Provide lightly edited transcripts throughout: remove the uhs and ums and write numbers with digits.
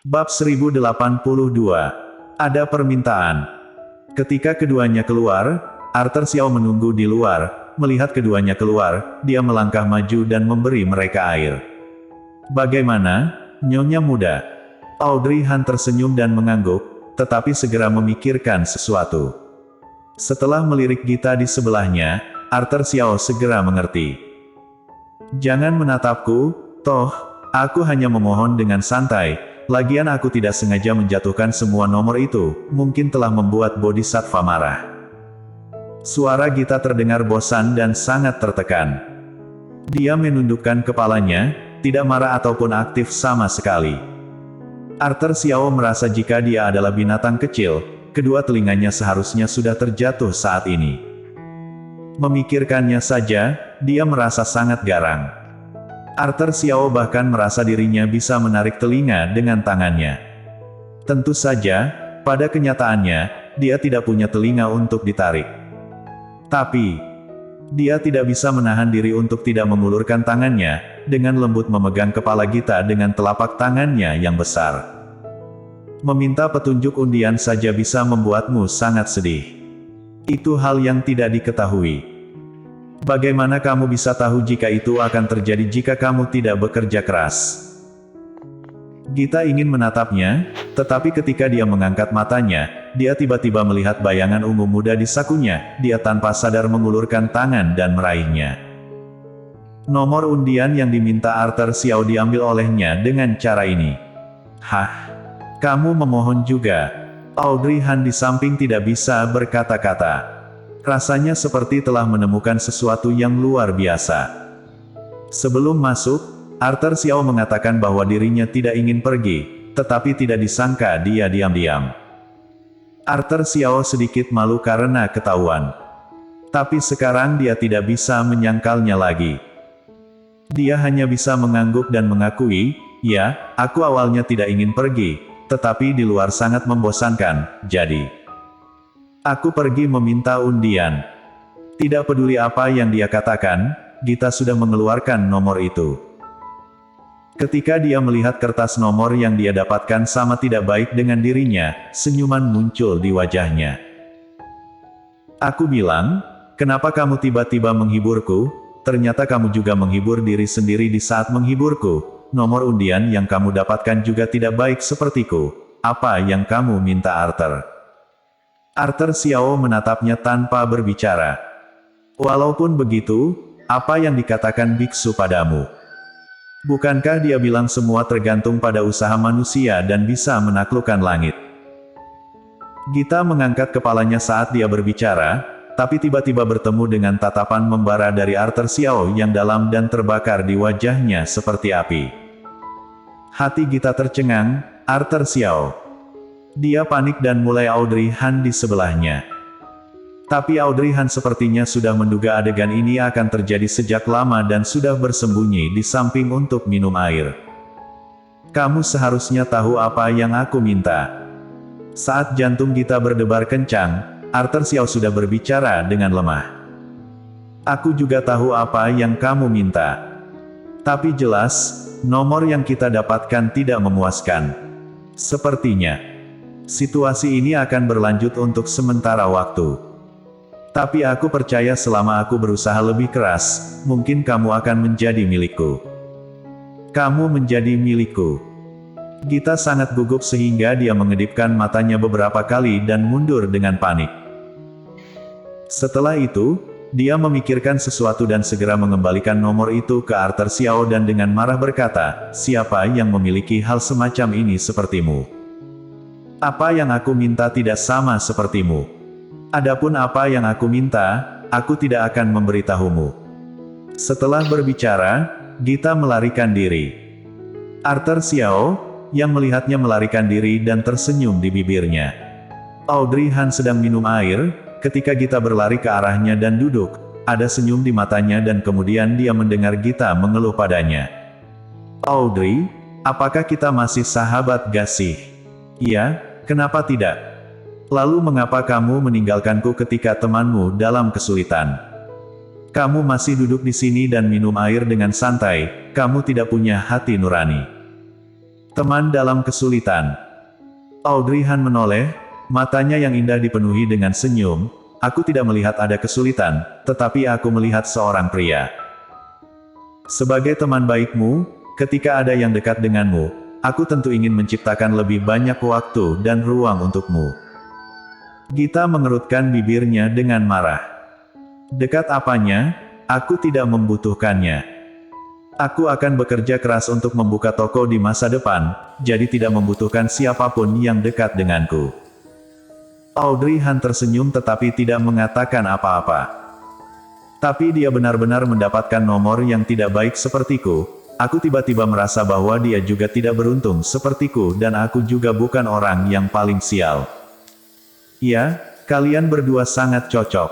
Bab 1082. Ada permintaan. Ketika keduanya keluar, Arthur Xiao menunggu di luar. Melihat keduanya keluar, dia melangkah maju dan memberi mereka air. Bagaimana, Nyonya muda? Audrey Han tersenyum dan mengangguk, tetapi segera memikirkan sesuatu. Setelah melirik Gita di sebelahnya, Arthur Xiao segera mengerti. Jangan menatapku, toh, aku hanya memohon dengan santai. Lagian aku tidak sengaja menjatuhkan semua nomor itu, mungkin telah membuat Bodhisattva marah. Suara Gita terdengar bosan dan sangat tertekan. Dia menundukkan kepalanya, tidak marah ataupun aktif sama sekali. Arthur Xiao merasa jika dia adalah binatang kecil, kedua telinganya seharusnya sudah terjatuh saat ini. Memikirkannya saja, dia merasa sangat garang. Arthur Xiao bahkan merasa dirinya bisa menarik telinga dengan tangannya. Tentu saja, pada kenyataannya, dia tidak punya telinga untuk ditarik. Tapi, dia tidak bisa menahan diri untuk tidak mengulurkan tangannya, dengan lembut memegang kepala Gita dengan telapak tangannya yang besar. Meminta petunjuk undian saja bisa membuatmu sangat sedih. Itu hal yang tidak diketahui. Bagaimana kamu bisa tahu jika itu akan terjadi jika kamu tidak bekerja keras? Gita ingin menatapnya, tetapi ketika dia mengangkat matanya, dia tiba-tiba melihat bayangan ungu muda di sakunya. Dia tanpa sadar mengulurkan tangan dan meraihnya. Nomor undian yang diminta Arthur Xiao diambil olehnya dengan cara ini. Hah? Kamu memohon juga? Audrey Han di samping tidak bisa berkata-kata. Rasanya seperti telah menemukan sesuatu yang luar biasa. Sebelum masuk, Arthur Xiao mengatakan bahwa dirinya tidak ingin pergi, tetapi tidak disangka dia diam-diam. Arthur Xiao sedikit malu karena ketahuan. Tapi sekarang dia tidak bisa menyangkalnya lagi. Dia hanya bisa mengangguk dan mengakui, ya, aku awalnya tidak ingin pergi, tetapi di luar sangat membosankan, jadi aku pergi meminta undian. Tidak peduli apa yang dia katakan, Gita sudah mengeluarkan nomor itu. Ketika dia melihat kertas nomor yang dia dapatkan sama tidak baik dengan dirinya, senyuman muncul di wajahnya. Aku bilang, kenapa kamu tiba-tiba menghiburku? Ternyata kamu juga menghibur diri sendiri di saat menghiburku. Nomor undian yang kamu dapatkan juga tidak baik sepertiku. Apa yang kamu minta, Arthur? Arthur Xiao menatapnya tanpa berbicara. Walaupun begitu, apa yang dikatakan biksu padamu? Bukankah dia bilang semua tergantung pada usaha manusia dan bisa menaklukkan langit? Gita mengangkat kepalanya saat dia berbicara, tapi tiba-tiba bertemu dengan tatapan membara dari Arthur Xiao yang dalam dan terbakar di wajahnya seperti api. Hati Gita tercengang, Arthur Xiao. Dia panik dan mulai Audrey Han di sebelahnya. Tapi Audrey Han sepertinya sudah menduga adegan ini akan terjadi sejak lama dan sudah bersembunyi di samping untuk minum air. Kamu seharusnya tahu apa yang aku minta. Saat jantung Gita berdebar kencang, Arthur Xiao sudah berbicara dengan lemah. Aku juga tahu apa yang kamu minta. Tapi jelas, nomor yang kita dapatkan tidak memuaskan. Sepertinya, situasi ini akan berlanjut untuk sementara waktu. Tapi aku percaya selama aku berusaha lebih keras, mungkin kamu akan menjadi milikku. Kamu menjadi milikku. Gita sangat gugup sehingga dia mengedipkan matanya beberapa kali dan mundur dengan panik. Setelah itu, dia memikirkan sesuatu dan segera mengembalikan nomor itu ke Arthur Xiao dan dengan marah berkata, siapa yang memiliki hal semacam ini sepertimu? Apa yang aku minta tidak sama sepertimu. Adapun apa yang aku minta, aku tidak akan memberitahumu. Setelah berbicara, Gita melarikan diri. Arthur Xiao, yang melihatnya melarikan diri dan tersenyum di bibirnya. Audrey Han sedang minum air, ketika Gita berlari ke arahnya dan duduk, ada senyum di matanya dan kemudian dia mendengar Gita mengeluh padanya. Audrey, apakah kita masih sahabat gasih? Iya, kenapa tidak? Lalu mengapa kamu meninggalkanku ketika temanmu dalam kesulitan? Kamu masih duduk di sini dan minum air dengan santai, kamu tidak punya hati nurani. Teman dalam kesulitan. Audrey Han menoleh, matanya yang indah dipenuhi dengan senyum. Aku tidak melihat ada kesulitan, tetapi aku melihat seorang pria. Sebagai teman baikmu, ketika ada yang dekat denganmu, aku tentu ingin menciptakan lebih banyak waktu dan ruang untukmu. Gita mengerutkan bibirnya dengan marah. Dekat apanya? Aku tidak membutuhkannya. Aku akan bekerja keras untuk membuka toko di masa depan, jadi tidak membutuhkan siapapun yang dekat denganku. Audrey Han tersenyum tetapi tidak mengatakan apa-apa. Tapi dia benar-benar mendapatkan nomor yang tidak baik sepertiku. Aku tiba-tiba merasa bahwa dia juga tidak beruntung sepertiku dan aku juga bukan orang yang paling sial. Ya, kalian berdua sangat cocok.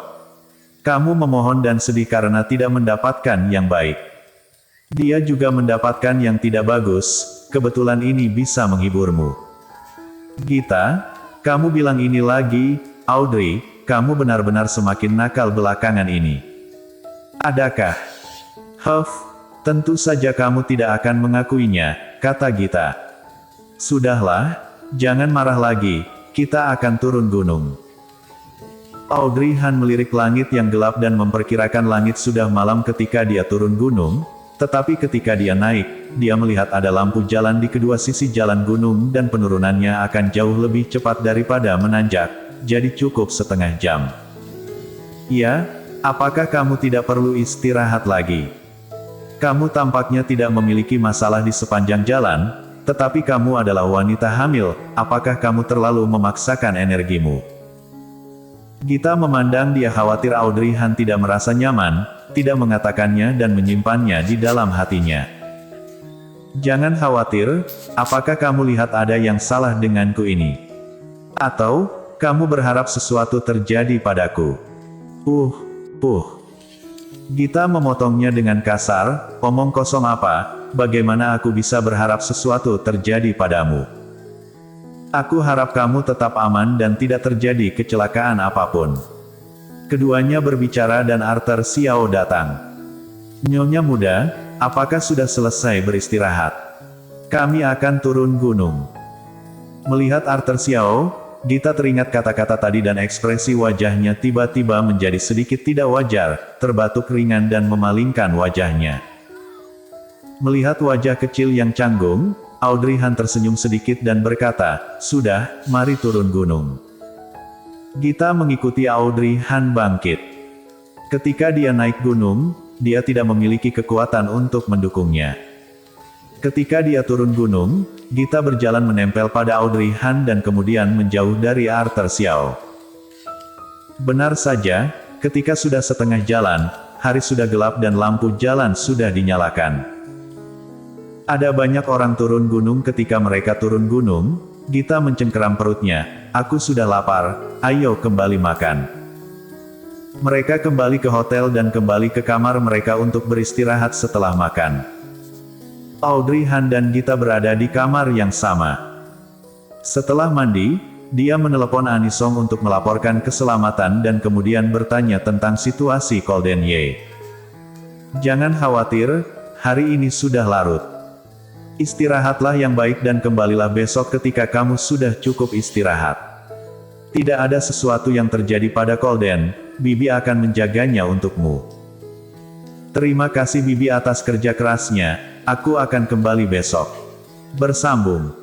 Kamu memohon dan sedih karena tidak mendapatkan yang baik. Dia juga mendapatkan yang tidak bagus, kebetulan ini bisa menghiburmu. Gita, kamu bilang ini lagi, Audrey, kamu benar-benar semakin nakal belakangan ini. Adakah? Tentu saja kamu tidak akan mengakuinya, kata Gita. Sudahlah, jangan marah lagi, kita akan turun gunung. Audrey Han melirik langit yang gelap dan memperkirakan langit sudah malam ketika dia turun gunung, tetapi ketika dia naik, dia melihat ada lampu jalan di kedua sisi jalan gunung dan penurunannya akan jauh lebih cepat daripada menanjak, jadi cukup setengah jam. Ya, apakah kamu tidak perlu istirahat lagi? Kamu tampaknya tidak memiliki masalah di sepanjang jalan, tetapi kamu adalah wanita hamil, apakah kamu terlalu memaksakan energimu? Gita memandang dia khawatir Audrey Han tidak merasa nyaman, tidak mengatakannya dan menyimpannya di dalam hatinya. Jangan khawatir, apakah kamu lihat ada yang salah denganku ini? Atau, kamu berharap sesuatu terjadi padaku? Gita memotongnya dengan kasar, omong kosong apa, bagaimana aku bisa berharap sesuatu terjadi padamu? Aku harap kamu tetap aman dan tidak terjadi kecelakaan apapun. Keduanya berbicara dan Arthur Xiao datang. Nyonya muda, apakah sudah selesai beristirahat? Kami akan turun gunung. Melihat Arthur Xiao, Gita teringat kata-kata tadi dan ekspresi wajahnya tiba-tiba menjadi sedikit tidak wajar, terbatuk ringan dan memalingkan wajahnya. Melihat wajah kecil yang canggung, Audrey Han tersenyum sedikit dan berkata, "Sudah, mari turun gunung." Gita mengikuti Audrey Han bangkit. Ketika dia naik gunung, dia tidak memiliki kekuatan untuk mendukungnya. Ketika dia turun gunung, Gita berjalan menempel pada Audrey Han dan kemudian menjauh dari Arthur Xiao. Benar saja, ketika sudah setengah jalan, hari sudah gelap dan lampu jalan sudah dinyalakan. Ada banyak orang turun gunung. Ketika mereka turun gunung, Gita mencengkeram perutnya. Aku sudah lapar, ayo kembali makan. Mereka kembali ke hotel dan kembali ke kamar mereka untuk beristirahat setelah makan. Audrey Han dan Gita berada di kamar yang sama. Setelah mandi, dia menelepon Anisong untuk melaporkan keselamatan dan kemudian bertanya tentang situasi Golden Ye. Jangan khawatir, hari ini sudah larut. Istirahatlah yang baik dan kembalilah besok ketika kamu sudah cukup istirahat. Tidak ada sesuatu yang terjadi pada Golden, Bibi akan menjaganya untukmu. Terima kasih Bibi atas kerja kerasnya, aku akan kembali besok. Bersambung.